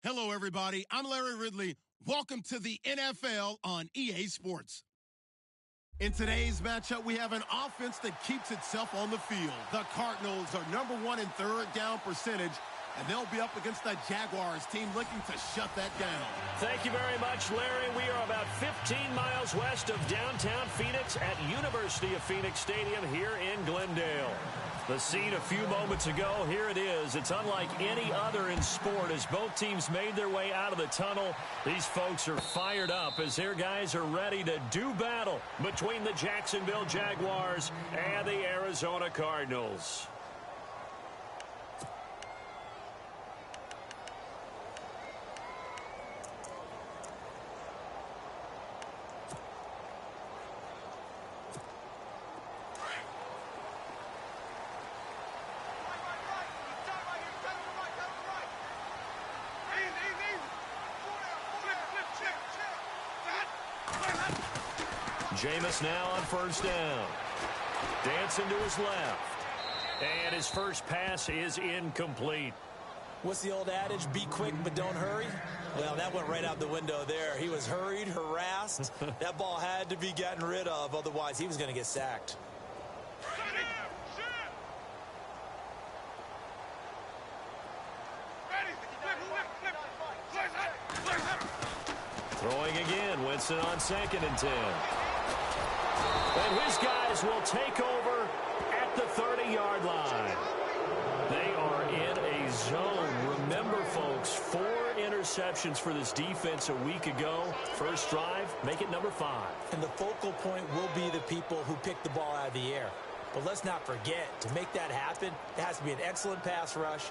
Hello, everybody. I'm Larry Ridley. Welcome to the NFL on EA Sports. In today's matchup, we have an offense that keeps itself on the field. The Cardinals are #1 in third down percentage, and they'll be up against the Jaguars team looking to shut that down. Thank you very much, Larry. We are about 15 miles west of downtown Phoenix at University of Phoenix Stadium here in Glendale. The scene a few moments ago, here it is. It's unlike any other in sport as both teams made their way out of the tunnel. These folks are fired up as their guys are ready to do battle between the Jacksonville Jaguars and the Arizona Cardinals. Jameis now on first down. Dancing to his left. And his first pass is incomplete. What's the old adage? Be quick, but don't hurry? Well, that went right out the window there. He was hurried, harassed. That ball had to be gotten rid of. Otherwise, he was going to get sacked. Throwing again. Winston on 2nd and 10. And his guys will take over at the 30-yard line. They are in a zone. Remember, folks, 4 interceptions for this defense a week ago. First drive, make it number 5. And the focal point will be the people who pick the ball out of the air. But let's not forget, to make that happen, it has to be an excellent pass rush,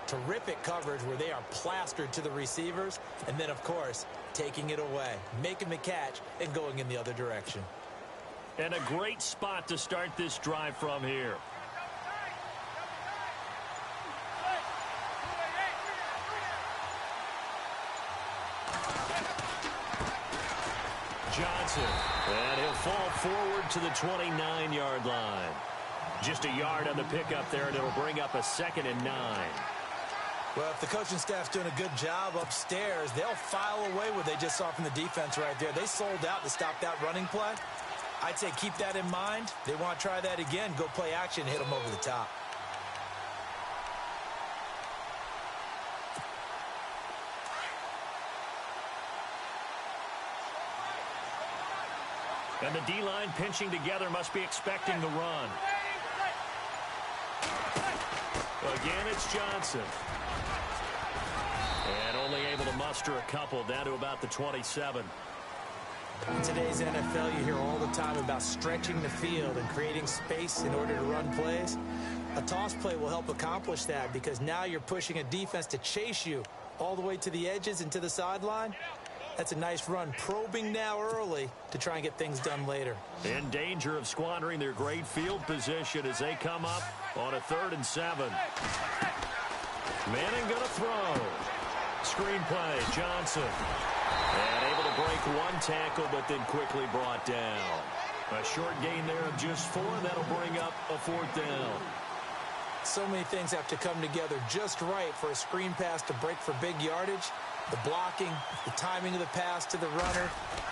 Terrific coverage where they are plastered to the receivers. And then, of course, taking it away, making the catch, and going in the other direction. And a great spot to start this drive from here. Johnson, and he'll fall forward to the 29-yard line. Just a yard on the pickup there, and it'll bring up a 2nd and 9. Well, if the coaching staff's doing a good job upstairs, they'll file away what they just saw from the defense right there. They sold out to stop that running play. I'd say keep that in mind. They want to try that again, go play action, hit them over the top. And the D-line pinching together must be expecting the run. Again, it's Johnson. And only able to muster a couple down to about the 27. In today's NFL, you hear all the time about stretching the field and creating space in order to run plays. A toss play will help accomplish that because now you're pushing a defense to chase you all the way to the edges and to the sideline. That's a nice run, probing now early to try and get things done later. In danger of squandering their great field position as they come up on a 3rd and 7. Manning going to throw. Screen play, Johnson. And able to break one tackle, but then quickly brought down. A short gain there of just 4, and that'll bring up a 4th down. So many things have to come together just right for a screen pass to break for big yardage. The blocking, the timing of the pass to the runner,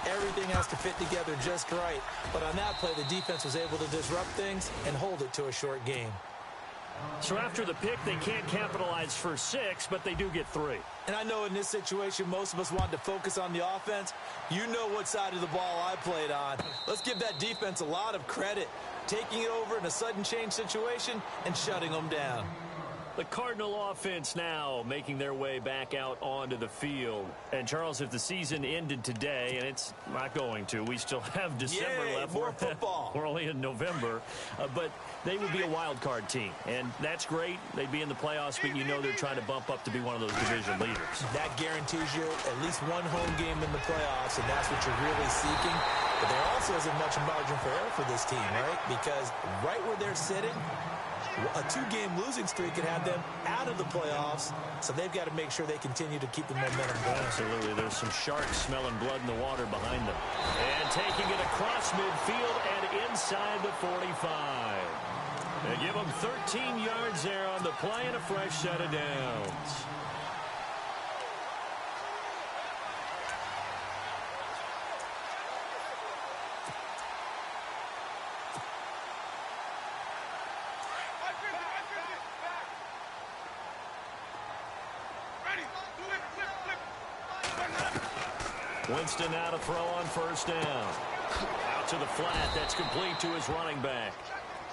everything has to fit together just right. But on that play, the defense was able to disrupt things and hold it to a short gain. So after the pick, they can't capitalize for 6, but they do get 3. And I know in this situation, most of us wanted to focus on the offense. You know what side of the ball I played on. Let's give that defense a lot of credit, taking it over in a sudden change situation and shutting them down. The Cardinal offense now making their way back out onto the field. And, Charles, if the season ended today, and it's not going to, we still have December left. More football. We're only in November. But they would be a wild card team. And that's great. They'd be in the playoffs, but you know they're trying to bump up to be one of those division leaders. That guarantees you at least one home game in the playoffs, and that's what you're really seeking. But there also isn't much margin for error for this team, right? Because right where they're sitting, a 2-game losing streak could have them out of the playoffs, so they've got to make sure they continue to keep the momentum going. Absolutely. There's some sharks smelling blood in the water behind them. And taking it across midfield and inside the 45. They give them 13 yards there on the play and a fresh set of downs. Winston now to throw on 1st down. Out to the flat. That's complete to his running back.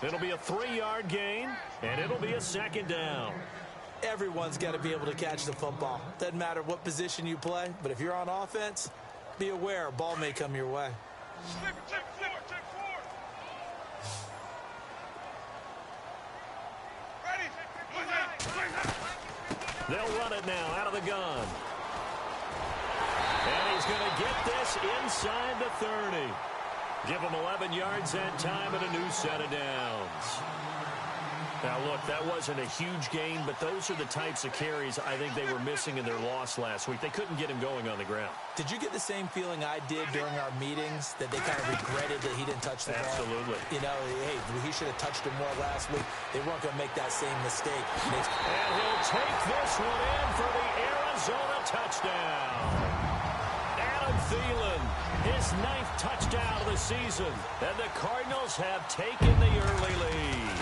It'll be a 3-yard gain, and it'll be a 2nd down. Everyone's got to be able to catch the football. Doesn't matter what position you play, but if you're on offense, be aware a ball may come your way. They'll run it now out of the gun. And he's going to get this inside the 30. Give him 11 yards that time and a new set of downs. Now, look, that wasn't a huge gain, but those are the types of carries I think they were missing in their loss last week. They couldn't get him going on the ground. Did you get the same feeling I did during our meetings, that they kind of regretted that he didn't touch the ball? Absolutely. You know, hey, he should have touched it more last week. They weren't going to make that same mistake. And he'll take this one in for the Arizona touchdown. Adam Thielen, his 9th touchdown of the season. And the Cardinals have taken the early lead.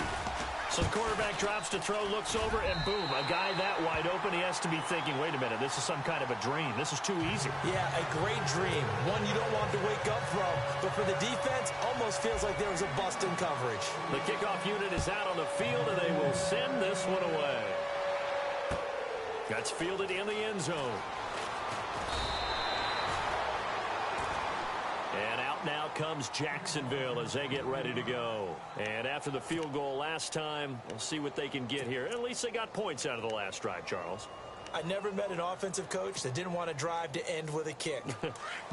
So the quarterback drops to throw, looks over, and boom, a guy that wide open, he has to be thinking, wait a minute, this is some kind of a dream. This is too easy. Yeah, a great dream. One you don't want to wake up from. But for the defense, almost feels like there was a bust in coverage. The kickoff unit is out on the field, and they will send this one away. That's fielded in the end zone. And out now comes Jacksonville as they get ready to go. And after the field goal last time, we'll see what they can get here. At least they got points out of the last drive, Charles. I never met an offensive coach that didn't want to drive to end with a kick.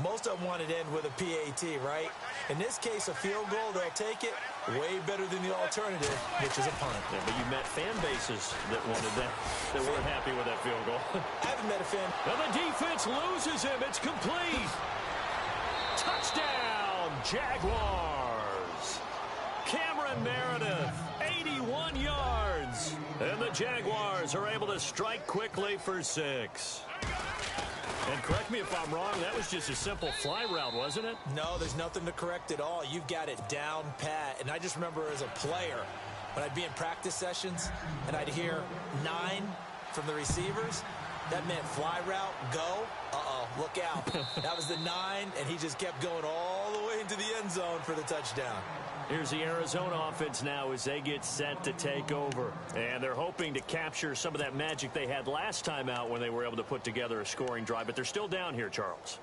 Most of them wanted to end with a PAT, right? In this case, a field goal, they'll take it way better than the alternative, which is a punt. Yeah, but you met fan bases that wanted that, that weren't happy with that field goal. I haven't met a fan. Now the defense loses him. It's complete. Touchdown, Jaguars. Cameron Meredith, 81 yards. And the Jaguars are able to strike quickly for 6. And correct me if I'm wrong, that was just a simple fly route, wasn't it? No, there's nothing to correct at all. You've got it down pat. And I just remember as a player, when I'd be in practice sessions and I'd hear 9 from the receivers, that meant fly route, go. Uh-oh, look out. That was the 9, and he just kept going all the way into the end zone for the touchdown. Here's the Arizona offense now as they get set to take over. And they're hoping to capture some of that magic they had last time out when they were able to put together a scoring drive. But they're still down here, Charles.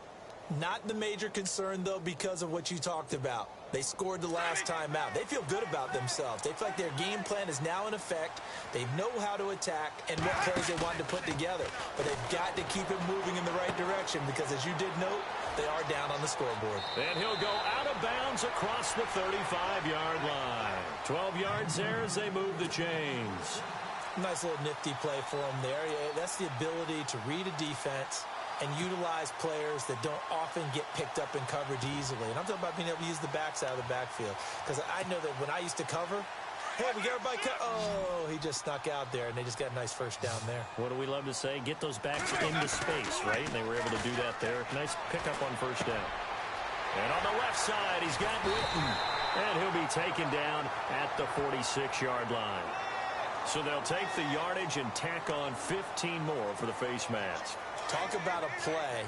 Not the major concern, though, because of what you talked about. They scored the last time out. They feel good about themselves. They feel like their game plan is now in effect. They know how to attack and what plays they want to put together. But they've got to keep it moving in the right direction because, as you did note, they are down on the scoreboard. And he'll go out of bounds across the 35-yard line. 12 yards there as they move the chains. Nice little nifty play for them there. Yeah, that's the ability to read a defense and utilize players that don't often get picked up in coverage easily. And I'm talking about being able to use the backs out of the backfield. Because I know that when I used to cover, hey, we got everybody oh, he just snuck out there, and they just got a nice first down there. What do we love to say? Get those backs into space, right? And they were able to do that there. Nice pickup on first down. And on the left side, he's got Witten. And he'll be taken down at the 46-yard line. So they'll take the yardage and tack on 15 more for the face mask. Talk about a play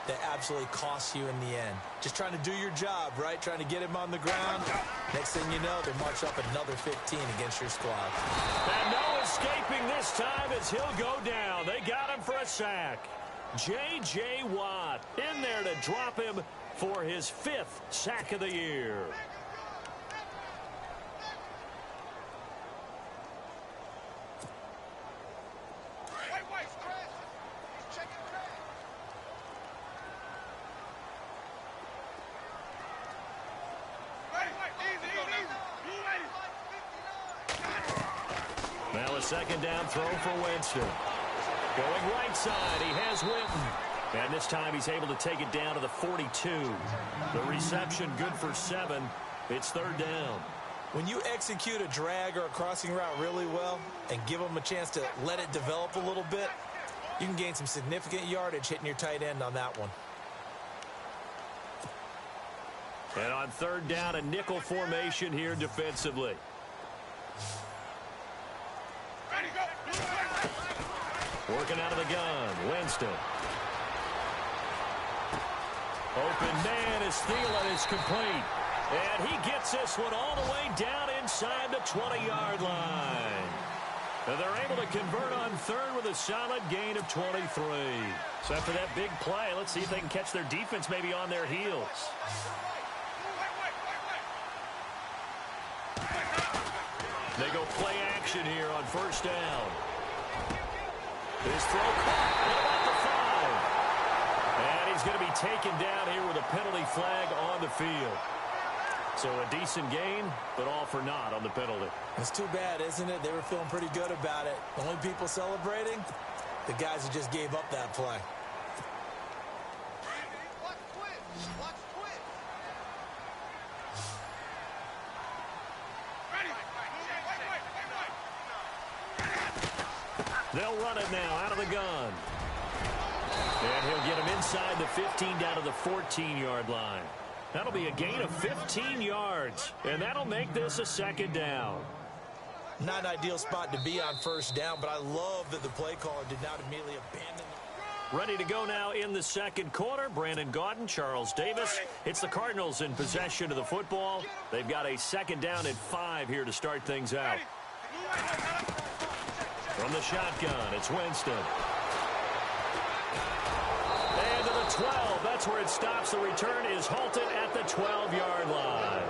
that absolutely costs you in the end. Just trying to do your job, right? Trying to get him on the ground. Next thing you know, they march up another 15 against your squad. And no escaping this time as he'll go down. They got him for a sack. J.J. Watt in there to drop him for his 5th sack of the year. Now a second down throw for Winston. Going right side, he has Witten. And this time he's able to take it down to the 42. The reception good for 7. It's 3rd down. When you execute a drag or a crossing route really well and give them a chance to let it develop a little bit, you can gain some significant yardage hitting your tight end on that one. And on 3rd down, a nickel formation here defensively. Working out of the gun, Winston. Open man as Thielen is complete. And he gets this one all the way down inside the 20-yard line. And they're able to convert on 3rd with a solid gain of 23. So after that big play, let's see if they can catch their defense maybe on their heels. They go play action here on 1st down. His throw caught at about the 5. And he's going to be taken down here with a penalty flag on the field. So a decent gain, but all for naught on the penalty. It's too bad, isn't it? They were feeling pretty good about it. The only people celebrating, the guys who just gave up that play. They'll run it now out of the gun. And he'll get him inside the 15 down to the 14-yard line. That'll be a gain of 15 yards. And that'll make this a 2nd down. Not an ideal spot to be on 1st down, but I love that the play caller did not immediately abandon. Ready to go now in the 2nd quarter. Brandon Gaudin, Charles Davis. It's the Cardinals in possession of the football. They've got a 2nd down and 5 here to start things out. From the shotgun, it's Winston. And to the 12. That's where it stops. The return is halted at the 12-yard line.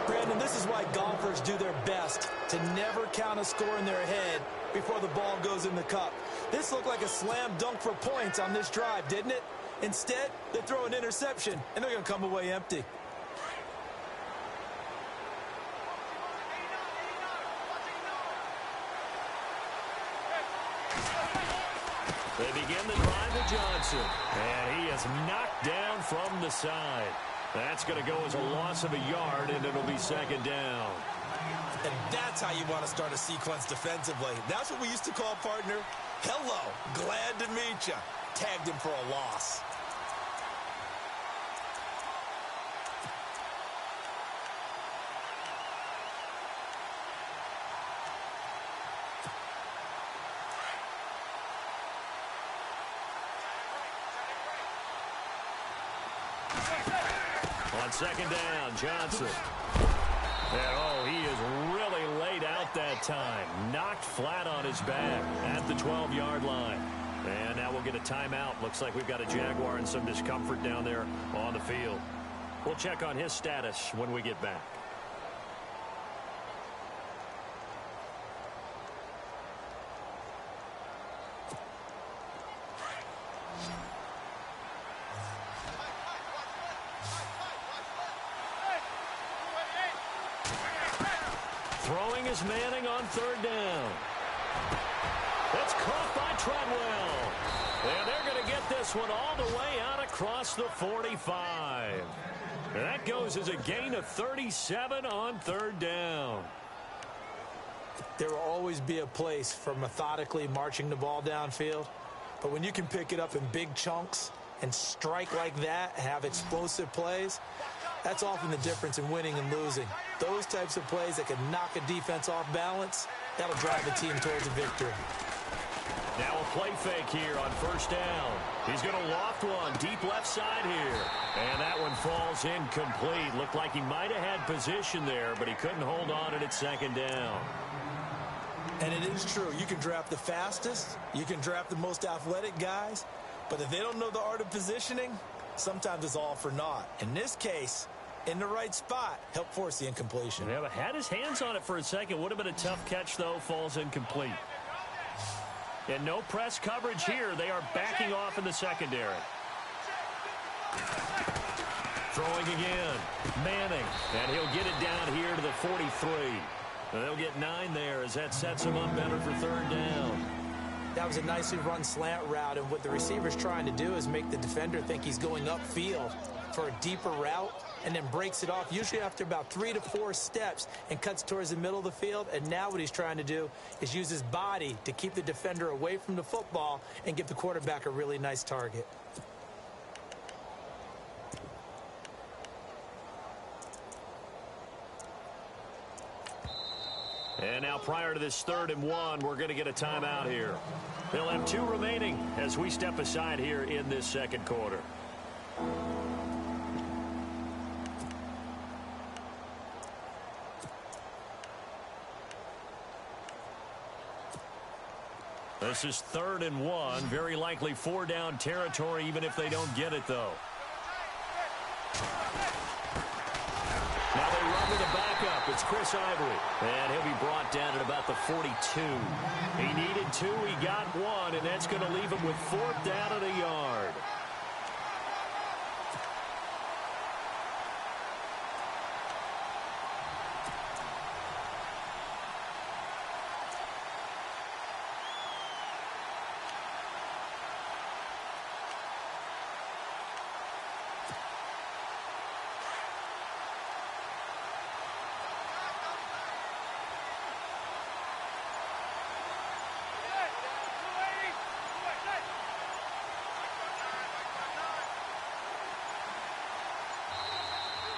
Brandon, this is why golfers do their best to never count a score in their head before the ball goes in the cup. This looked like a slam dunk for points on this drive, didn't it? Instead, they throw an interception, and they're going to come away empty. They begin the drive to Johnson, and he is knocked down from the side. That's going to go as a loss of a yard, and it'll be second down. And that's how you want to start a sequence defensively. That's what we used to call, partner, hello, glad to meet you. Tagged him for a loss. On second down, Johnson. And, oh, he is really laid out that time. Knocked flat on his back at the 12-yard line. And now we'll get a timeout. Looks like we've got a Jaguar in some discomfort down there on the field. We'll check on his status when we get back. Throwing is Manning on third down. That's caught by Treadwell. And they're going to get this one all the way out across the 45. And that goes as a gain of 37 on third down. There will always be a place for methodically marching the ball downfield. But when you can pick it up in big chunks and strike like that, have explosive plays, that's often the difference in winning and losing. Those types of plays that can knock a defense off balance, that'll drive a team towards a victory. Now a play fake here on first down. He's going to loft one deep left side here. And that one falls incomplete. Looked like he might have had position there, but he couldn't hold on at second down. And it is true. You can draft the fastest. You can draft the most athletic guys. But if they don't know the art of positioning, sometimes it's all for naught. In this case, in the right spot, helped force the incompletion. Yeah, but had his hands on it for a second. Would have been a tough catch, though. Falls incomplete. And no press coverage here. They are backing off in the secondary. Throwing again. Manning. And he'll get it down here to the 43. They'll get 9 there as that sets him up better for third down. That was a nicely run slant route, and what the receiver's trying to do is make the defender think he's going upfield for a deeper route and then breaks it off, usually after about 3 to 4 steps, and cuts towards the middle of the field. And now what he's trying to do is use his body to keep the defender away from the football and give the quarterback a really nice target. And now prior to this 3rd and 1, we're going to get a timeout here. They'll have 2 remaining as we step aside here in this second quarter. This is 3rd and 1. Very likely 4-down territory, even if they don't get it, though. Now they run with a backup. It's Chris Ivory. And he'll be brought down at about the 42. He needed 2. He got 1. And that's going to leave him with 4th down at a yard.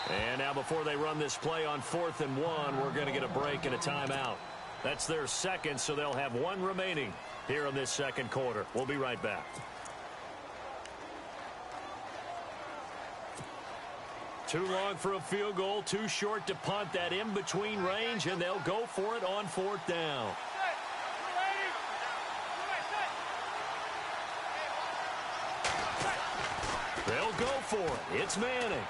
And now before they run this play on 4th and 1, we're going to get a break and a timeout. That's their second, so they'll have 1 remaining here in this second quarter. We'll be right back. Too long for a field goal, too short to punt. That in-between range, and they'll go for it on 4th down. They'll go for it. It's Manning.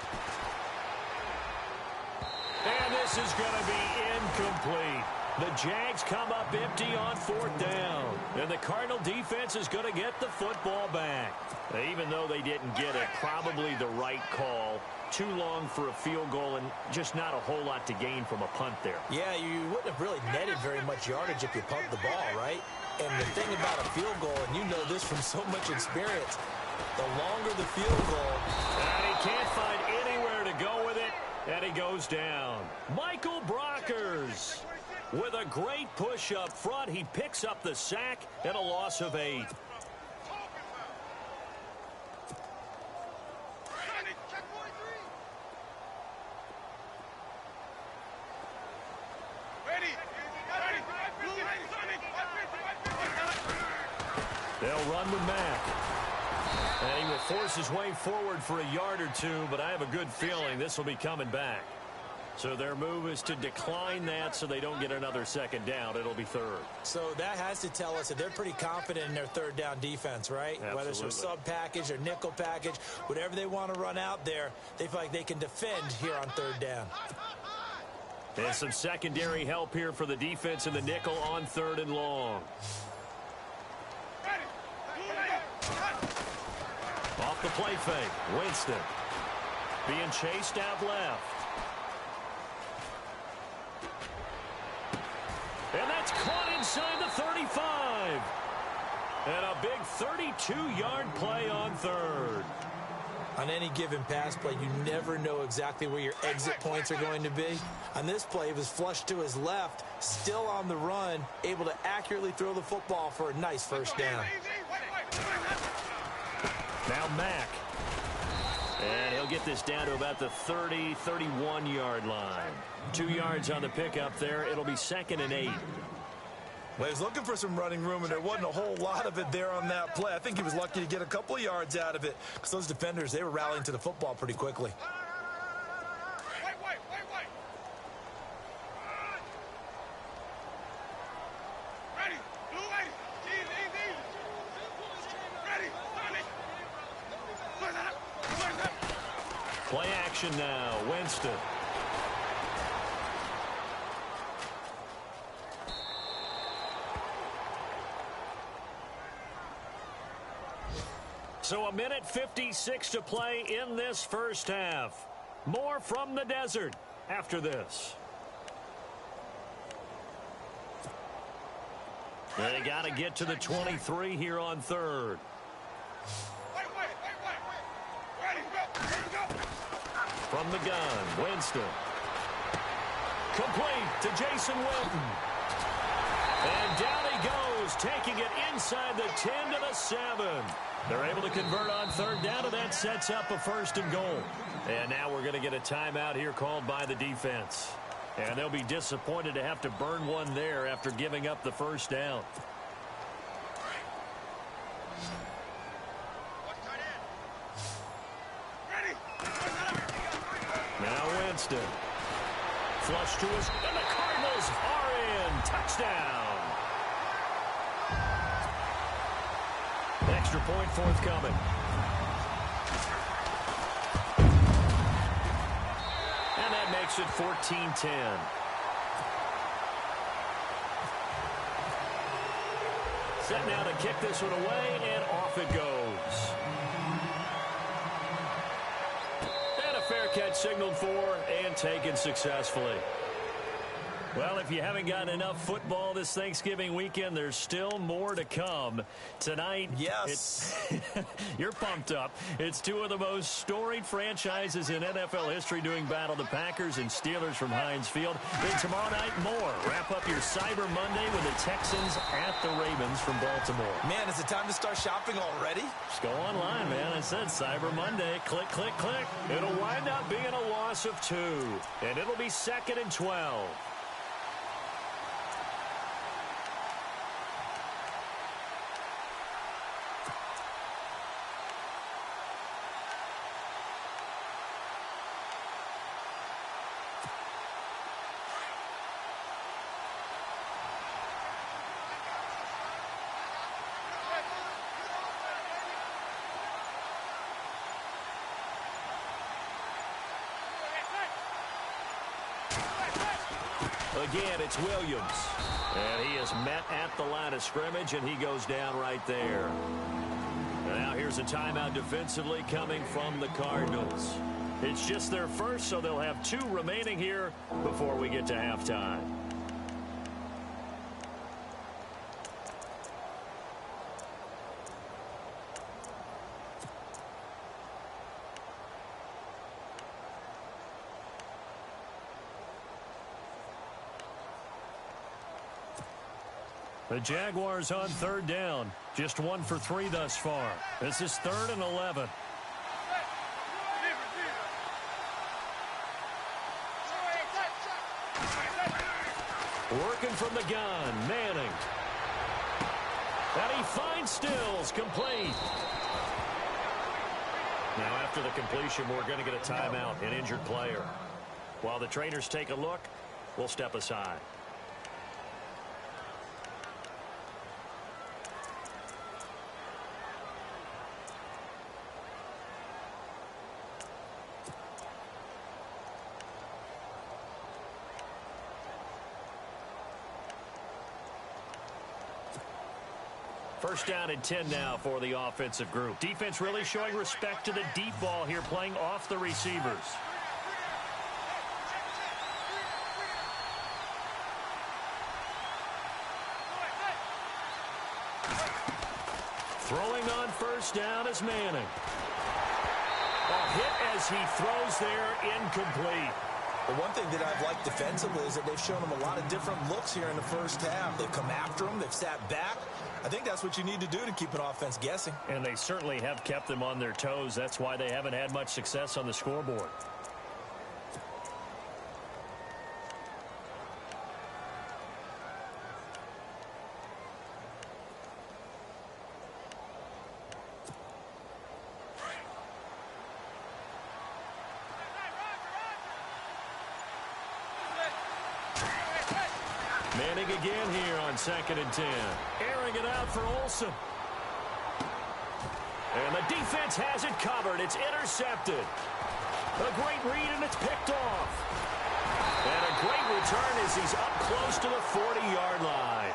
And this is going to be incomplete. The Jags come up empty on 4th down. And the Cardinal defense is going to get the football back. Even though they didn't get it, probably the right call. Too long for a field goal and just not a whole lot to gain from a punt there. Yeah, you wouldn't have really netted very much yardage if you pumped the ball, right? And the thing about a field goal, and you know this from so much experience, the longer the field goal. And he can't find anywhere to go with it, and he goes down. Michael Brockers with a great push up front. He picks up the sack and a loss of 8. They'll run with Mack. And he will force his way forward for a yard or two, but I have a good feeling this will be coming back. So their move is to decline that so they don't get another 2nd down. It'll be 3rd. So that has to tell us that they're pretty confident in their 3rd down defense, right? Absolutely. Whether it's a sub package or nickel package, whatever they want to run out there, they feel like they can defend here on 3rd down. And some secondary help here for the defense in the nickel on 3rd and long. Off the play fake, Winston being chased out left. And that's caught inside the 35. And a big 32-yard play on 3rd. On any given pass play, you never know exactly where your exit points are going to be. On this play, it was flushed to his left, still on the run, able to accurately throw the football for a nice 1st down. Now Mack. And he'll get this down to about the 30, 31-yard line. 2 yards on the pickup there. It'll be 2nd and 8. Well, he was looking for some running room, and there wasn't a whole lot of it there on that play. I think he was lucky to get a couple of yards out of it because those defenders, they were rallying to the football pretty quickly. Play action now. Winston. So 1:56 to play in this 1st half. More from the desert after this. They got to get to the 23 here on 3rd. From the gun, Winston. Complete to Jason Wilton. And down he goes, taking it inside the 10 to the 7. They're able to convert on 3rd down, and that sets up a 1st and goal. And now we're going to get a timeout here called by the defense. And they'll be disappointed to have to burn one there after giving up the 1st down. Now Winston. Flush to his, and the Cardinals are in. Touchdown. Extra point forthcoming. And that makes it 14-10. Set now to kick this one away, and off it goes. And a fair catch signaled for and taken successfully. Well, if you haven't gotten enough football this Thanksgiving weekend, there's still more to come. Tonight, yes, you're pumped up. It's 2 of the most storied franchises in NFL history doing battle, the Packers and Steelers from Heinz Field. Then tomorrow night, more. Wrap up your Cyber Monday with the Texans at the Ravens from Baltimore. Man, is it time to start shopping already? Just go online, man. I said Cyber Monday. Click, click, click. It'll wind up being a loss of 2, and it'll be 2nd and 12. again, it's Williams. And he is met at the line of scrimmage, and he goes down right there. And now here's a timeout defensively coming from the Cardinals. It's just their first, so they'll have 2 remaining here before we get to halftime. The Jaguars on 3rd down. Just 1 for 3 thus far. This is 3rd and 11. Working from the gun, Manning. And he finds Stills, complete. Now after the completion, we're going to get a timeout, an injured player. While the trainers take a look, we'll step aside. First down and 10 now for the offensive group. Defense really showing respect to the deep ball here, playing off the receivers. Throwing on first down is Manning. A hit as he throws there, incomplete. The one thing that I've liked defensively is that they've shown them a lot of different looks here in the first half. They've come after them. They've sat back. I think that's what you need to do to keep an offense guessing. And they certainly have kept them on their toes. That's why they haven't had much success on the scoreboard. Manning again here on 2nd and 10. Airing it out for Olsen. And the defense has it covered. It's intercepted. A great read, and it's picked off. And a great return as he's up close to the 40-yard line.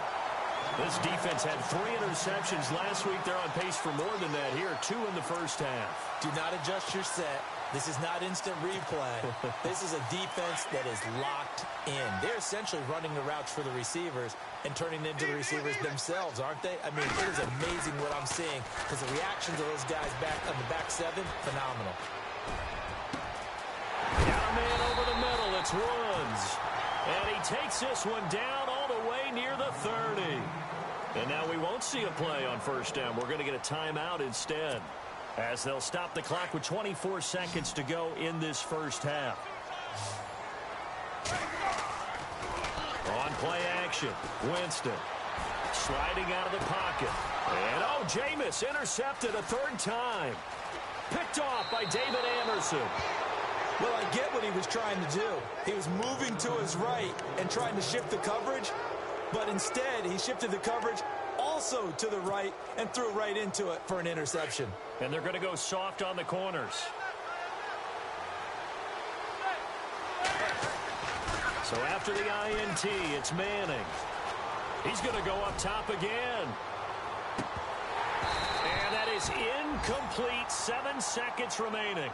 This defense had 3 interceptions last week. They're on pace for more than that here. 2 in the first half. Do not adjust your set. This is not instant replay. This is a defense that is locked in. They're essentially running the routes for the receivers and turning into the receivers themselves, aren't they? I mean, it is amazing what I'm seeing because the reactions of those guys back on the back 7, phenomenal. Got a man over the middle. It's Woods. And he takes this one down all the way near the 30. And now we won't see a play on first down. We're going to get a timeout instead, as they'll stop the clock with 24 seconds to go in this first half. On play action, Winston sliding out of the pocket. And oh, Jameis intercepted a 3rd time. Picked off by David Anderson. Well, I get what he was trying to do. He was moving to his right and trying to shift the coverage, but instead he shifted the coverage also to the right and threw right into it for an interception. And they're going to go soft on the corners. So after the INT, it's Manning. He's going to go up top again. And that is incomplete. 7 seconds remaining.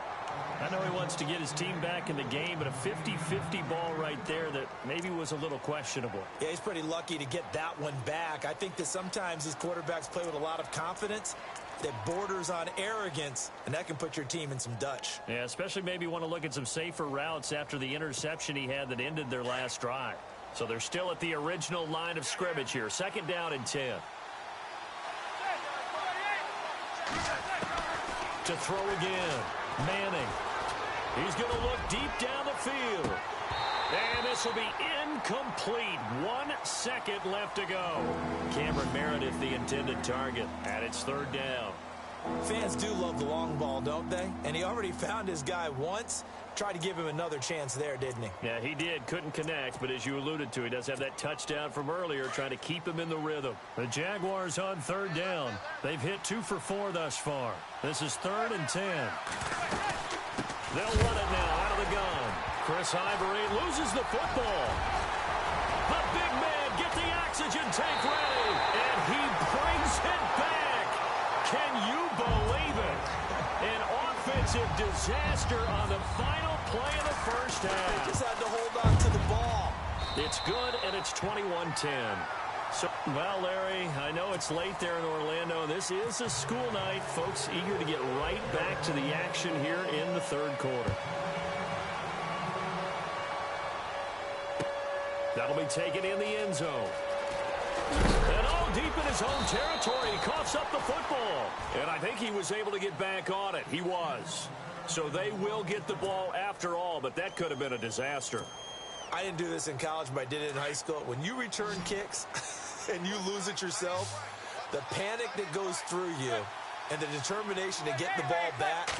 I know he wants to get his team back in the game, but a 50-50 ball right there that maybe was a little questionable. Yeah, he's pretty lucky to get that one back. I think that sometimes these quarterbacks play with a lot of confidence that borders on arrogance, and that can put your team in some Dutch. Yeah, especially maybe want to look at some safer routes after the interception he had that ended their last drive. So they're still at the original line of scrimmage here. 2nd down and 10. To throw again, Manning. He's going to look deep down the field. And this will be incomplete. 1 second left to go. Cameron Meredith, the intended target, and it's 3rd down. Fans do love the long ball, don't they? And he already found his guy once. Tried to give him another chance there, didn't he? Yeah, he did. Couldn't connect, but as you alluded to, he does have that touchdown from earlier, trying to keep him in the rhythm. The Jaguars on 3rd down. They've hit 2 for 4 thus far. This is 3rd and 10. They'll run it now out of the gun. Chris Ivory loses the football. oxygen tank ready, and he brings it back. Can you believe it? An offensive disaster on the final play of the first half. They just had to hold on to the ball. It's good, and it's 21-10. So, well, Larry, I know it's late there in Orlando. This is a school night. Folks eager to get right back to the action here in the third quarter. That'll be taken in the end zone. And all deep in his own territory, he coughs up the football. And I think he was able to get back on it. He was. So they will get the ball after all, but that could have been a disaster. I didn't do this in college, but I did it in high school. When you return kicks and you lose it yourself, the panic that goes through you and the determination to get the ball back,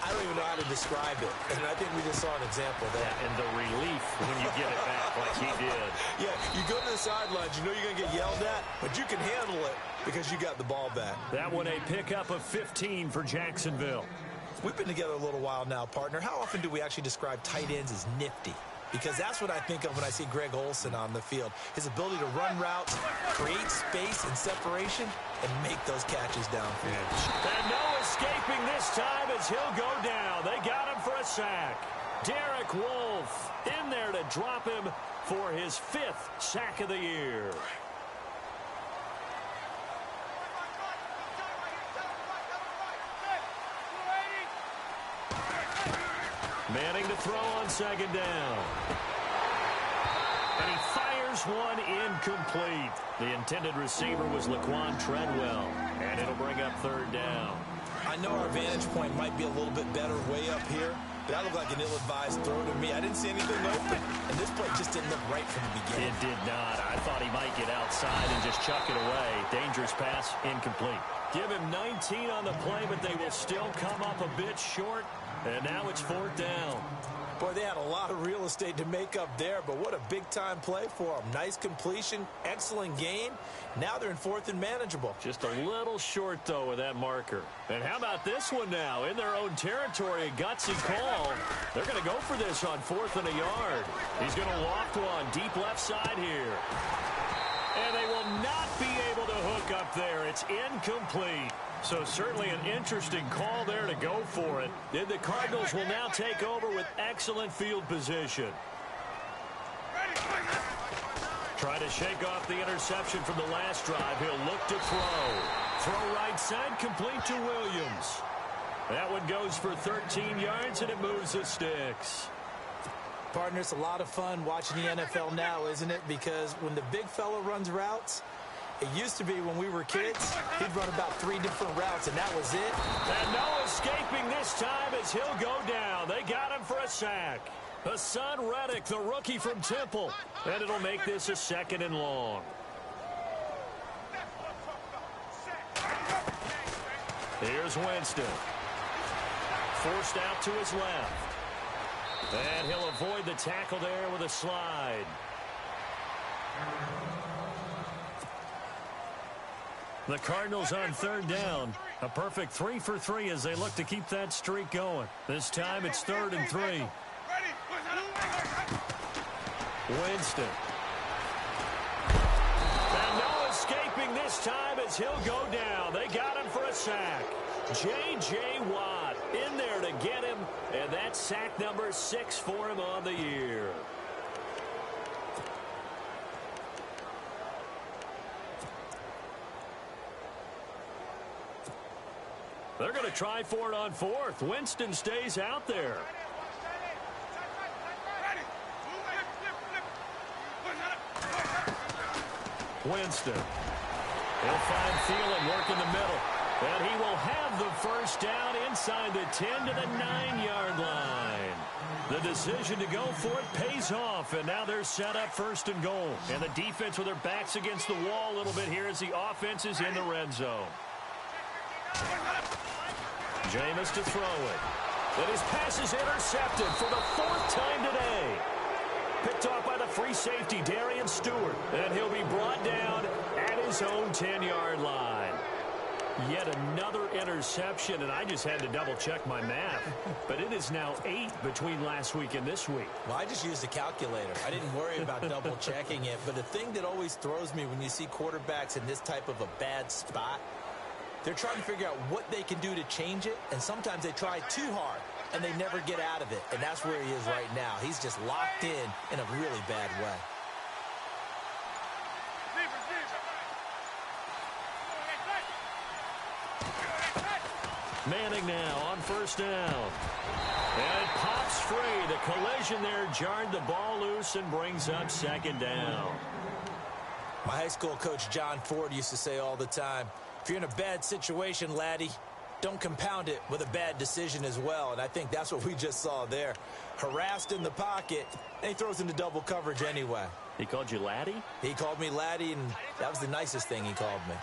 I don't even know how to describe it. And I think we just saw an example of that. Yeah, and the relief when you get it back like he did. Yeah, you go to the sidelines, you know you're going to get yelled at, but you can handle it because you got the ball back. That one a pickup of 15 for Jacksonville. We've been together a little while now, partner. How often do we actually describe tight ends as nifty? Because that's what I think of when I see Greg Olsen on the field. His ability to run routes, create space and separation, and make those catches downfield. And no escaping this time as he'll go down. They got him for a sack. Derek Wolfe in there to drop him for his 5th sack of the year. Manning to throw on second down. And he fires one incomplete. The intended receiver was Laquan Treadwell. And it'll bring up third down. I know our vantage point might be a little bit better way up here, but that looked like an ill-advised throw to me. I didn't see anything open. And this play just didn't look right from the beginning. It did not. I thought he might get outside and just chuck it away. Dangerous pass, incomplete. Give him 19 on the play, but they will still come up a bit short. And now it's 4th down. Boy, they had a lot of real estate to make up there, but what a big-time play for them. Nice completion, excellent gain. Now they're in 4th and manageable. Just a little short, though, with that marker. And how about this one now? In their own territory, a gutsy call. They're going to go for this on 4th and a yard. He's going to loft one deep left side here. And they will not be able to hook up there. It's incomplete. So certainly an interesting call there to go for it. And the Cardinals will now take over with excellent field position. Try to shake off the interception from the last drive. He'll look to throw. Throw right side, complete to Williams. That one goes for 13 yards, and it moves the sticks. Partner, it's a lot of fun watching the NFL now, isn't it? Because when the big fella runs routes, it used to be when we were kids, he'd run about 3 different routes, and that was it. And no escaping this time as he'll go down. They got him for a sack. Hassan Reddick, the rookie from Temple. And it'll make this a 2nd and long. Here's Winston. Forced out to his left. And he'll avoid the tackle there with a slide. The Cardinals on 3rd down. A perfect 3 for 3 as they look to keep that streak going. This time it's 3rd and 3. Winston. And no escaping this time as he'll go down. They got him for a sack. J.J. Watt in there to get him. And that's sack number 6 for him on the year. They're going to try for it on 4th. Winston stays out there. Winston. He'll find Thielen work in the middle. And he will have the first down inside the 10 to the 9-yard line. The decision to go for it pays off, and now they're set up 1st and goal. And the defense with their backs against the wall a little bit here as the offense is in the red zone. Jameis to throw it. And his pass is intercepted for the 4th time today. Picked off by the free safety, Darian Stewart. And he'll be brought down at his own 10-yard line. Yet another interception, and I just had to double-check my math. But it is now 8 between last week and this week. Well, I just used a calculator. I didn't worry about double-checking it. But the thing that always throws me when you see quarterbacks in this type of a bad spot, they're trying to figure out what they can do to change it, and sometimes they try too hard, and they never get out of it. And that's where he is right now. He's just locked in a really bad way. Manning now on first down. And it pops free. The collision there jarred the ball loose and brings up second down. My high school coach, John Ford, used to say all the time, if you're in a bad situation, laddie, don't compound it with a bad decision as well. And I think that's what we just saw there. Harassed in the pocket, and he throws into double coverage anyway. He called you laddie? He called me laddie, and that was the nicest thing he called me.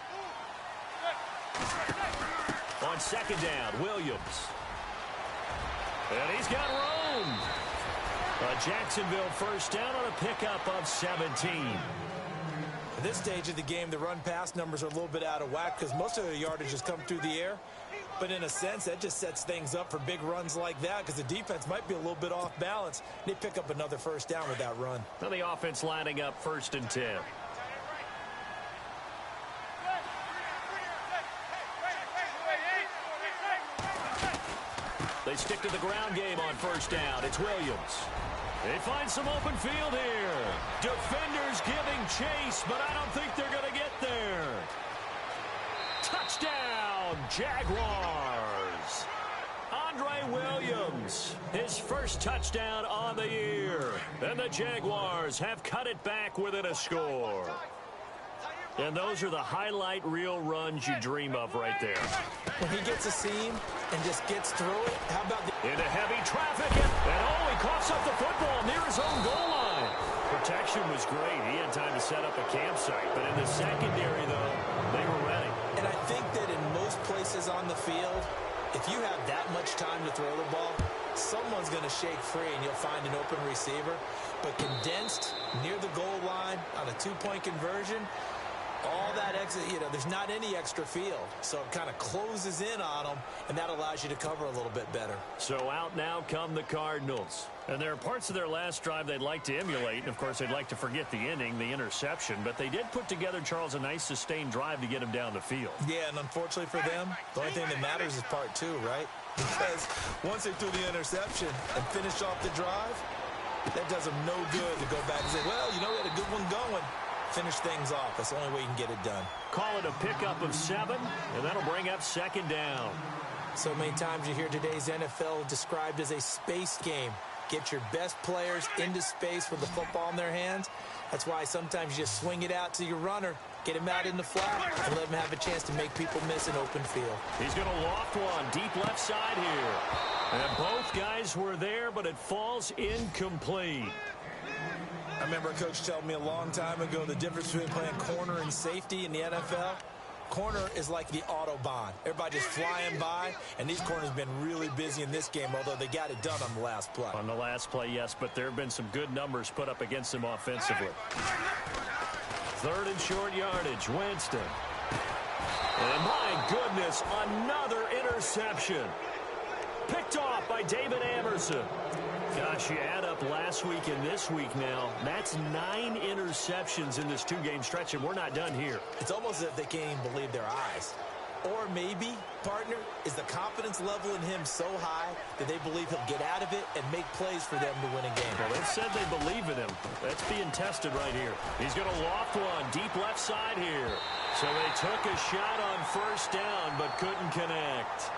On second down, Williams. And he's got room. A Jacksonville first down on a pickup of 17. At this stage of the game, the run-pass numbers are a little bit out of whack because most of the yardage has come through the air. But in a sense, that just sets things up for big runs like that because the defense might be a little bit off balance. They pick up another first down with that run. Now the offense lining up 1st and 10. They stick to the ground game on first down. It's Williams. They find some open field here. Defenders giving chase, but I don't think they're going to get there. Touchdown, Jaguars. Andre Williams, his first touchdown on the year. And the Jaguars have cut it back within a score. And those are the highlight reel runs you dream of right there. When he gets a seam and just gets through it, how about the... Into heavy traffic, and oh, he coughs up the football near his own goal line. Protection was great. He had time to set up a campsite, but in the secondary, though, they were ready. And I think that in most places on the field, if you have that much time to throw the ball, someone's going to shake free and you'll find an open receiver. But condensed near the goal line on a two-point conversion, all that exit, there's not any extra field. So it kind of closes in on them, and that allows you to cover a little bit better. So out now come the Cardinals. And there are parts of their last drive they'd like to emulate. And, of course, they'd like to forget the inning, the interception. But they did put together, Charles, a nice sustained drive to get him down the field. Yeah, and unfortunately for them, the only thing that matters is part 2, right? Because once they threw the interception and finished off the drive, that does them no good to go back and say, well, we had a good one going. Finish things off. That's the only way you can get it done. Call it a pickup of 7, and that'll bring up second down. So many times you hear today's NFL described as a space game. Get your best players into space with the football in their hands. That's why sometimes you just swing it out to your runner, get him out in the flat, and let him have a chance to make people miss an open field. He's going to loft one deep left side here. And both guys were there, but it falls incomplete. I remember a coach telling me a long time ago the difference between playing corner and safety in the NFL. Corner is like the Autobahn. Everybody just flying by, and these corners have been really busy in this game, although they got it done on the last play. On the last play, yes, but there have been some good numbers put up against them offensively. 3rd and short yardage, Winston. And my goodness, another interception. Picked off by David Amerson. Gosh, you add up last week and this week now, that's 9 interceptions in this 2-game stretch, and we're not done here. It's almost as if they can't even believe their eyes. Or maybe, partner, is the confidence level in him so high that they believe he'll get out of it and make plays for them to win a game. Well, they've said they believe in him. That's being tested right here. He's going to loft one deep left side here. So they took a shot on first down but couldn't connect.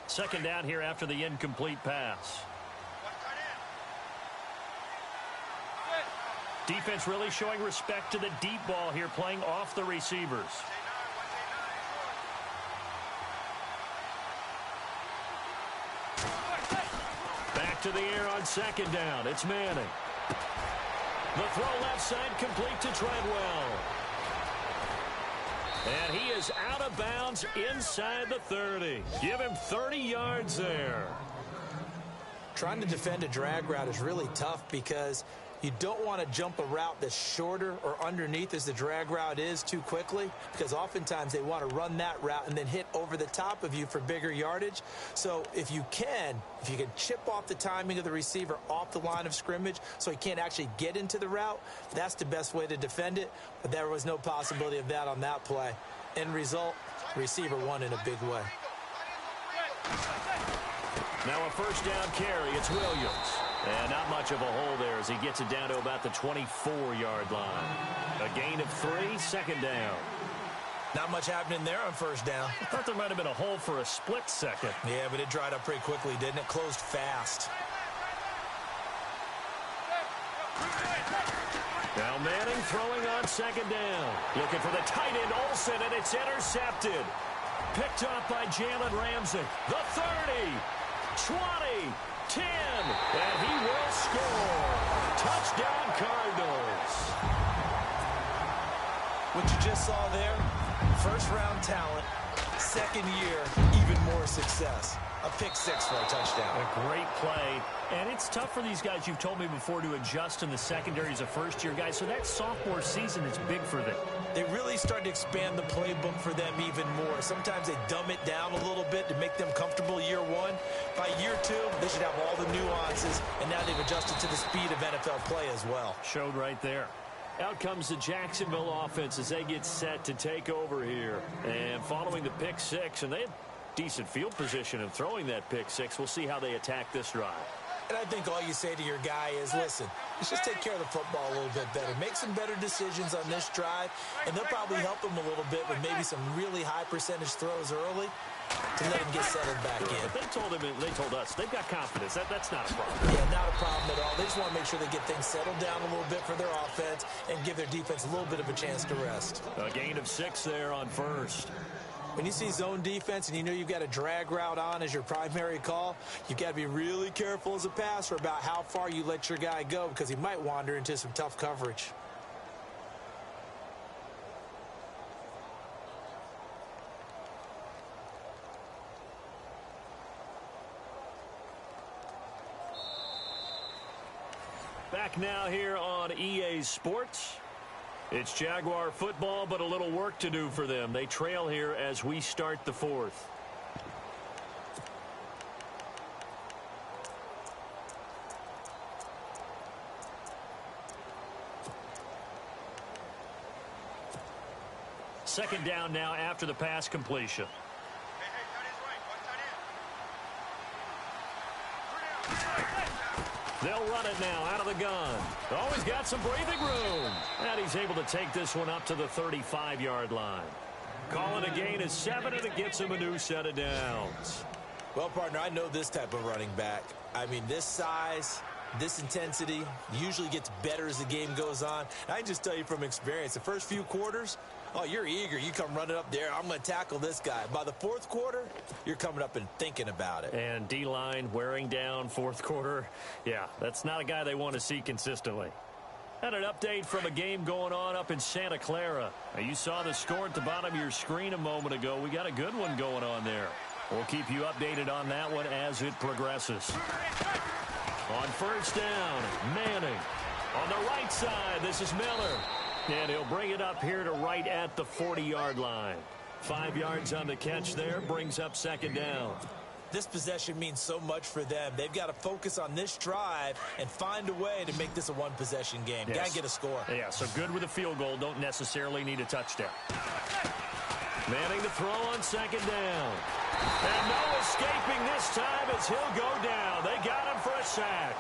Second down here after the incomplete pass. Defense really showing respect to the deep ball here, playing off the receivers. Back to the air on second down. It's Manning. The throw left side complete to Treadwell. And he is out of bounds inside the 30. Give him 30 yards there. Trying to defend a drag route is really tough because you don't want to jump a route that's shorter or underneath as the drag route is too quickly, because oftentimes they want to run that route and then hit over the top of you for bigger yardage. So if you can chip off the timing of the receiver off the line of scrimmage so he can't actually get into the route, that's the best way to defend it. But there was no possibility of that on that play. End result, receiver won in a big way. Now a first down carry. It's Williams. And not much of a hole there as he gets it down to about the 24-yard line. A gain of 3, second down. Not much happening there on first down. I thought there might have been a hole for a split second. Yeah, but it dried up pretty quickly, didn't it? Closed fast. Now Manning throwing on second down. Looking for the tight end Olsen, and it's intercepted. Picked up by Jalen Ramsey. The 30, 20, 10, and he will score. Touchdown, Cardinals. What you just saw there, first-round talent, second year, even more success. A pick six for a touchdown. A great play. And it's tough for these guys, you've told me before, to adjust in the secondary as a first-year guy. So that sophomore season is big for them. They really start to expand the playbook for them even more. Sometimes they dumb it down a little bit to make them comfortable year one. By year two, they should have all the nuances, and now they've adjusted to the speed of NFL play as well. Showed right there. Out comes the Jacksonville offense as they get set to take over here. And following the pick six, and they had decent field position in throwing that pick six. We'll see how they attack this drive. And I think all you say to your guy is, listen, let's just take care of the football a little bit better. Make some better decisions on this drive, and they'll probably help him a little bit with maybe some really high percentage throws early to let him get settled back in. They told us they've got confidence. That's not a problem. Yeah, not a problem at all. They just want to make sure they get things settled down a little bit for their offense and give their defense a little bit of a chance to rest. A gain of 6 there on first. When you see zone defense and you know you've got a drag route on as your primary call, you've got to be really careful as a passer about how far you let your guy go, because he might wander into some tough coverage. Back now here on EA Sports. It's Jaguar football, but a little work to do for them. They trail here as we start the fourth. Second down now after the pass completion. They'll run it now out of the gun. Oh, he's got some breathing room. And he's able to take this one up to the 35-yard line. Calling a gain of 7, and it gets him a new set of downs. Well, partner, I know this type of running back. I mean, this size, this intensity usually gets better as the game goes on. I can just tell you from experience, the first few quarters, oh, you're eager. You come running up there. I'm going to tackle this guy. By the fourth quarter, you're coming up and thinking about it. And D-line wearing down fourth quarter. Yeah, that's not a guy they want to see consistently. And an update from a game going on up in Santa Clara. Now, you saw the score at the bottom of your screen a moment ago. We got a good one going on there. We'll keep you updated on that one as it progresses. On first down, Manning. On the right side, this is Miller. And he'll bring it up here to right at the 40-yard line. 5 yards on the catch there, brings up second down. This possession means so much for them. They've got to focus on this drive and find a way to make this a one-possession game. Yes. Got to get a score. Yeah, so good with a field goal. Don't necessarily need a touchdown. Manning to throw on second down. And no escaping this time as he'll go down. They got him for a sack.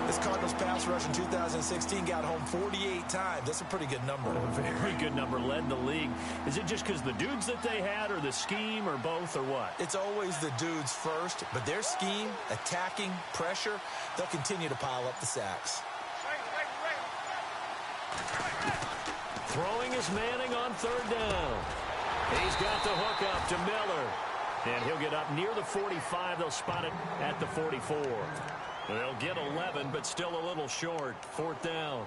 This Cardinals pass rush in 2016 got home 48 times. That's a pretty good number. A very good number, led the league. Is it just because the dudes that they had, or the scheme, or both, or what? It's always the dudes first, but their scheme, attacking, pressure, they'll continue to pile up the sacks. Throwing is Manning on third down. He's got the hook up to Miller. And he'll get up near the 45. They'll spot it at the 44. They'll get 11, but still a little short. Fourth down.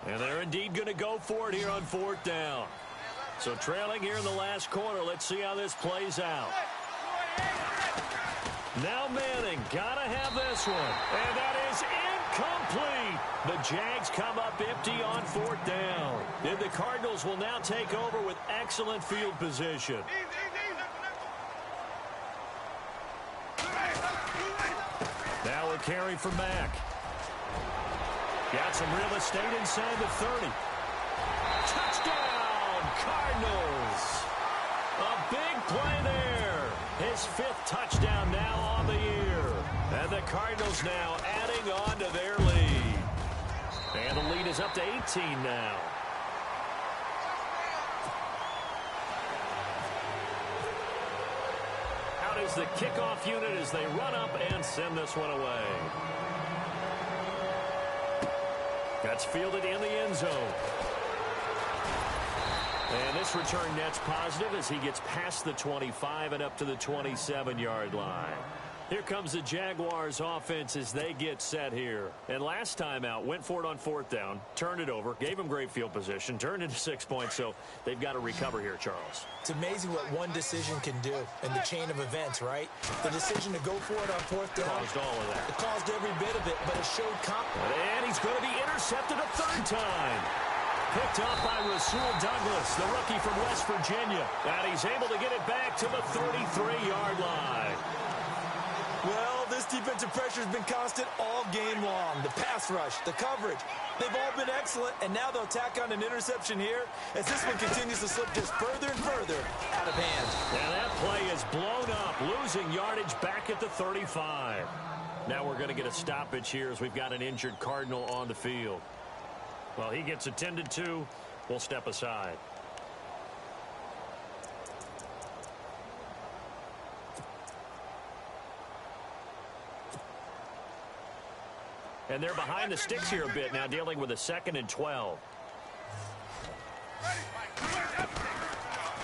And they're indeed going to go for it here on 4th down. So trailing here in the last quarter. Let's see how this plays out. Now Manning, gotta have this one. And that is incomplete. The Jags come up empty on 4th down. And the Cardinals will now take over with excellent field position. Now a carry from Mack. Got some real estate inside the 30. Touchdown, Cardinals. A big play there. His 5th touchdown now on the year. And the Cardinals now adding on to their lead. And the lead is up to 18 now. Out is the kickoff unit as they run up and send this one away. That's fielded in the end zone. And this return net's positive as he gets past the 25 and up to the 27-yard line. Here comes the Jaguars offense as they get set here. And last time out, went for it on 4th down, turned it over, gave them great field position, turned into 6 points, so they've got to recover here, Charles. It's amazing what one decision can do in the chain of events, right? The decision to go for it on 4th down. Caused all of that. It caused every bit of it, but it showed confidence. And he's going to be intercepted a 3rd time. Picked up by Rasul Douglas, the rookie from West Virginia. And he's able to get it back to the 33-yard line. Well, this defensive pressure has been constant all game long. The pass rush, the coverage, they've all been excellent, and now they'll tack on an interception here as this one continues to slip just further and further out of hand. And that play is blown up, losing yardage back at the 35. Now we're going to get a stoppage here as we've got an injured Cardinal on the field. Well, he gets attended to. We'll step aside. And they're behind the sticks here a bit now, dealing with a 2nd and 12.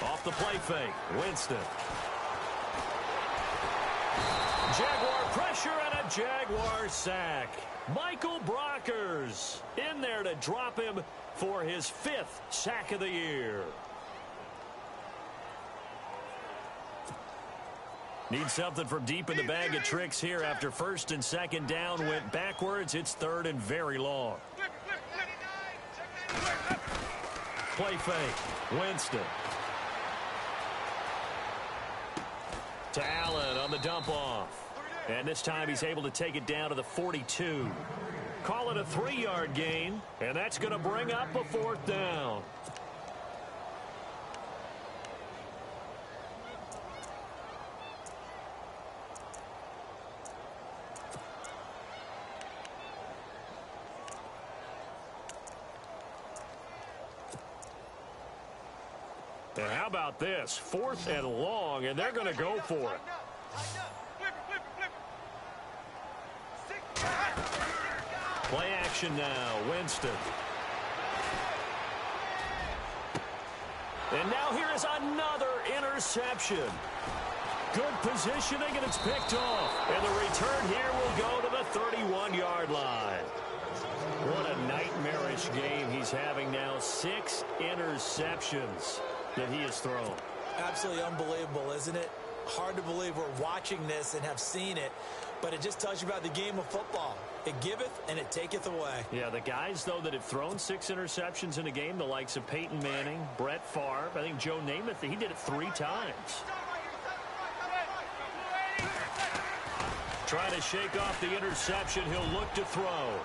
Off the play fake, Winston. Jaguar pressure and a Jaguar sack. Michael Brockers in there to drop him for his 5th sack of the year. Need something from deep in the bag of tricks here after 1st and 2nd down went backwards. It's 3rd and very long. Play fake. Winston. To Allen on the dump off. And this time he's able to take it down to the 42. Call it a 3-yard gain. And that's going to bring up a 4th down. And how about this? 4th and long, and they're going to go for it. Play action now, Winston. And now here is another interception. Good positioning, and it's picked off. And the return here will go to the 31-yard line. What a nightmarish game he's having now. 6 interceptions that he has thrown. Absolutely unbelievable, isn't it? Hard to believe we're watching this and have seen it, but it just tells you about the game of football. It giveth and it taketh away. Yeah, the guys, though, that have thrown 6 interceptions in a game, the likes of Peyton Manning, Brett Favre, I think Joe Namath, he did it 3 times. Trying to shake off the interception, he'll look to throw.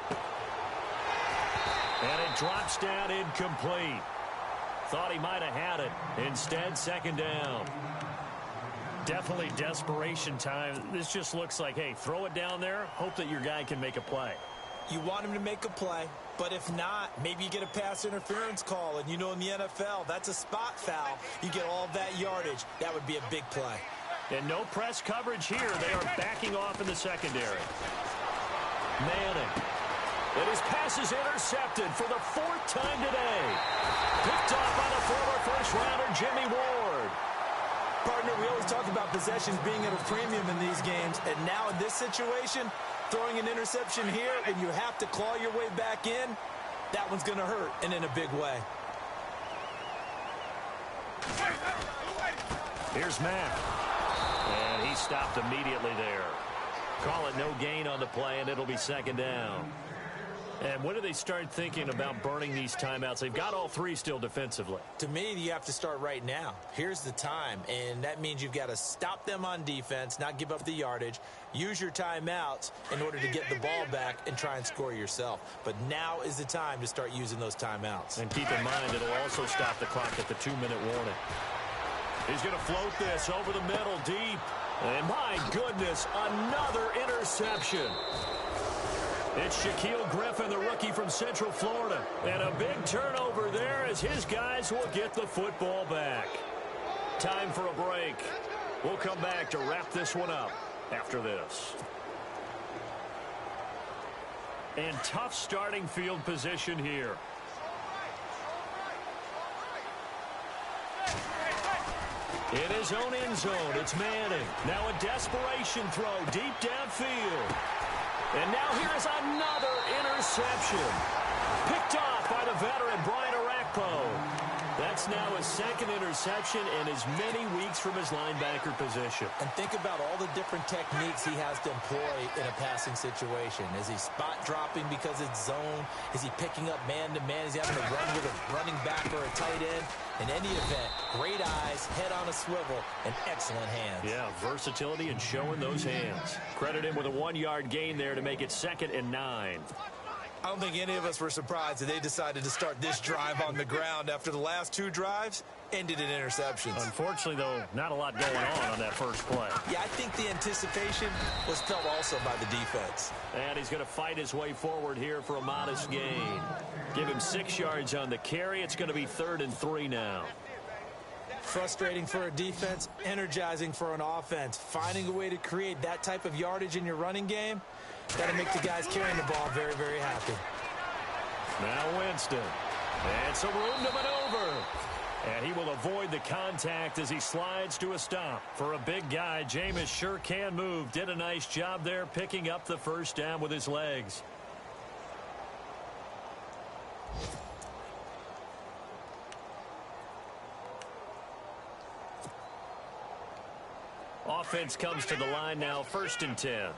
And it drops down incomplete. Thought he might have had it. Instead, 2nd down. Definitely desperation time. This just looks like, hey, throw it down there, hope that your guy can make a play. You want him to make a play, but if not, maybe you get a pass interference call, and you know in the NFL, that's a spot foul. You get all that yardage. That would be a big play. And no press coverage here. They are backing off in the secondary. Manning. And his pass is intercepted for the 4th time today. Picked off by the former first-rounder Jimmy Ward. Partner, we always talk about possessions being at a premium in these games, and now in this situation, throwing an interception here and you have to claw your way back in, that one's going to hurt, and in a big way. Here's Mack. And he stopped immediately there. Call it no gain on the play, and it'll be second down. And when do they start thinking about burning these timeouts? They've got all three still defensively. To me, you have to start right now. Here's the time, and that means you've got to stop them on defense, not give up the yardage, use your timeouts in order to get the ball back and try and score yourself. But now is the time to start using those timeouts. And keep in mind, it'll also stop the clock at the 2-minute warning. He's going to float this over the middle deep. And my goodness, another interception. It's Shaquille Griffin, the rookie from Central Florida. And a big turnover there as his guys will get the football back. Time for a break. We'll come back to wrap this one up after this. And tough starting field position here. In his own end zone, it's Manning. Now a desperation throw deep downfield. And now here's another interception. Picked off by the veteran Brian Orakpo. That's now his second interception in as many weeks from his linebacker position. And think about all the different techniques he has to employ in a passing situation. Is he spot dropping because it's zone? Is he picking up man-to-man? Is he having to run with a running back or a tight end? In any event, great eyes, head on a swivel, and excellent hands. Yeah, versatility and showing those hands. Credit him with a 1-yard gain there to make it 2nd and 9. I don't think any of us were surprised that they decided to start this drive on the ground after the last 2 drives ended in interceptions. Unfortunately, though, not a lot going on that first play. Yeah, I think the anticipation was felt also by the defense. And he's going to fight his way forward here for a modest gain. Give him 6 yards on the carry. It's going to be 3rd and 3 now. Frustrating for a defense, energizing for an offense. Finding a way to create that type of yardage in your running game, got to make the guys carrying the ball very, very happy. Now Winston. And some room to maneuver. And he will avoid the contact as he slides to a stop. For a big guy, Jameis sure can move. Did a nice job there picking up the first down with his legs. Offense comes to the line now, 1st and 10.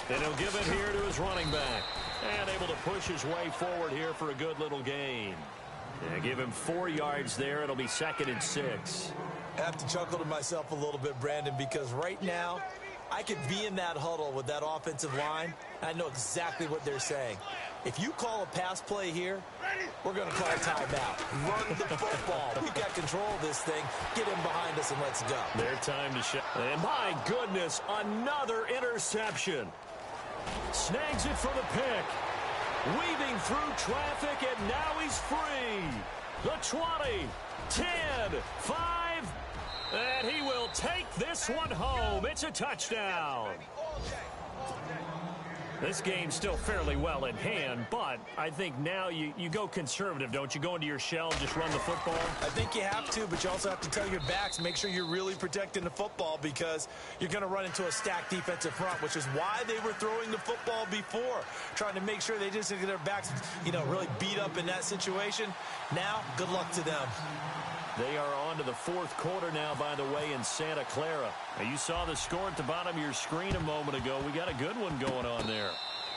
And he'll give it here to his running back. And able to push his way forward here for a good little gain. And give him 4 yards there. It'll be 2nd and 6. I have to chuckle to myself a little bit, Brandon, because right now I could be in that huddle with that offensive line. I know exactly what they're saying. If you call a pass play here, we're going to call a timeout. Run the football. We've got control of this thing. Get him behind us and let's go. Their time to show. And my goodness, another interception. Snags it for the pick. Weaving through traffic, and now he's free. The 20, 10, 5, and he will take this one home. It's a touchdown. This game's still fairly well in hand, but I think now you go conservative, don't you? Go into your shell and just run the football? I think you have to, but you also have to tell your backs, make sure you're really protecting the football because you're going to run into a stacked defensive front, which is why they were throwing the football before, trying to make sure they just get their backs, really beat up in that situation. Now, good luck to them. They are on to the 4th quarter now, by the way, in Santa Clara. Now, you saw the score at the bottom of your screen a moment ago. We got a good one going on there.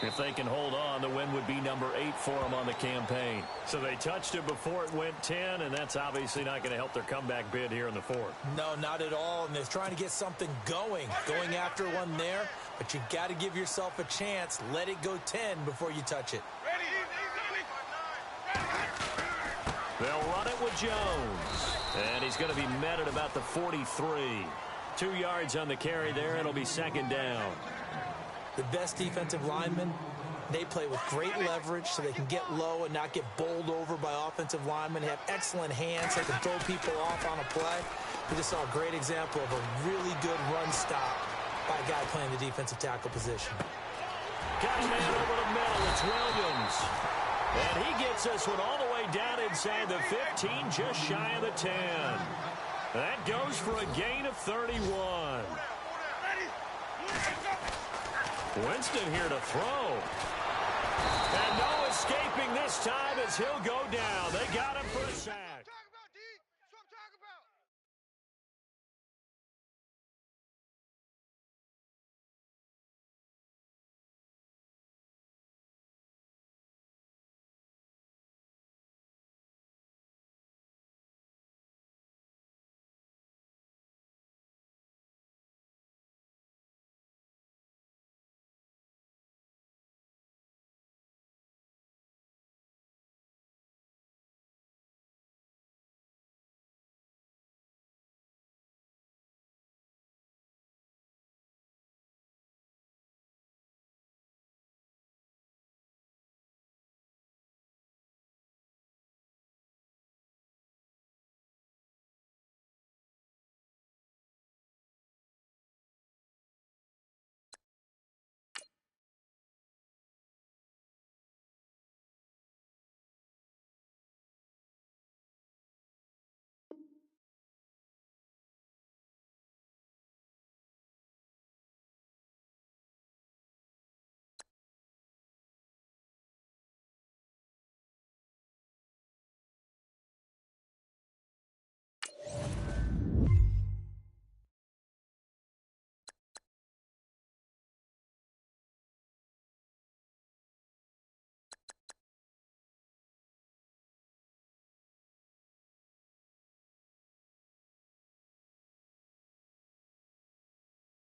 If they can hold on, the win would be number 8 for them on the campaign. So they touched it before it went 10, and that's obviously not going to help their comeback bid here in the 4th. No, not at all, and they're trying to get something going after one there, but you've got to give yourself a chance. Let it go 10 before you touch it. They'll run it with Jones. And he's going to be met at about the 43. 2 yards on the carry there. It'll be 2nd down. The best defensive linemen, they play with great leverage so they can get low and not get bowled over by offensive linemen. They have excellent hands. They can throw people off on a play. We just saw a great example of a really good run stop by a guy playing the defensive tackle position. Got a man over the middle. It's Williams. And he gets this one all the way down inside the 15, just shy of the 10. That goes for a gain of 31. Winston here to throw. And no escaping this time as he'll go down. They got him for a sack.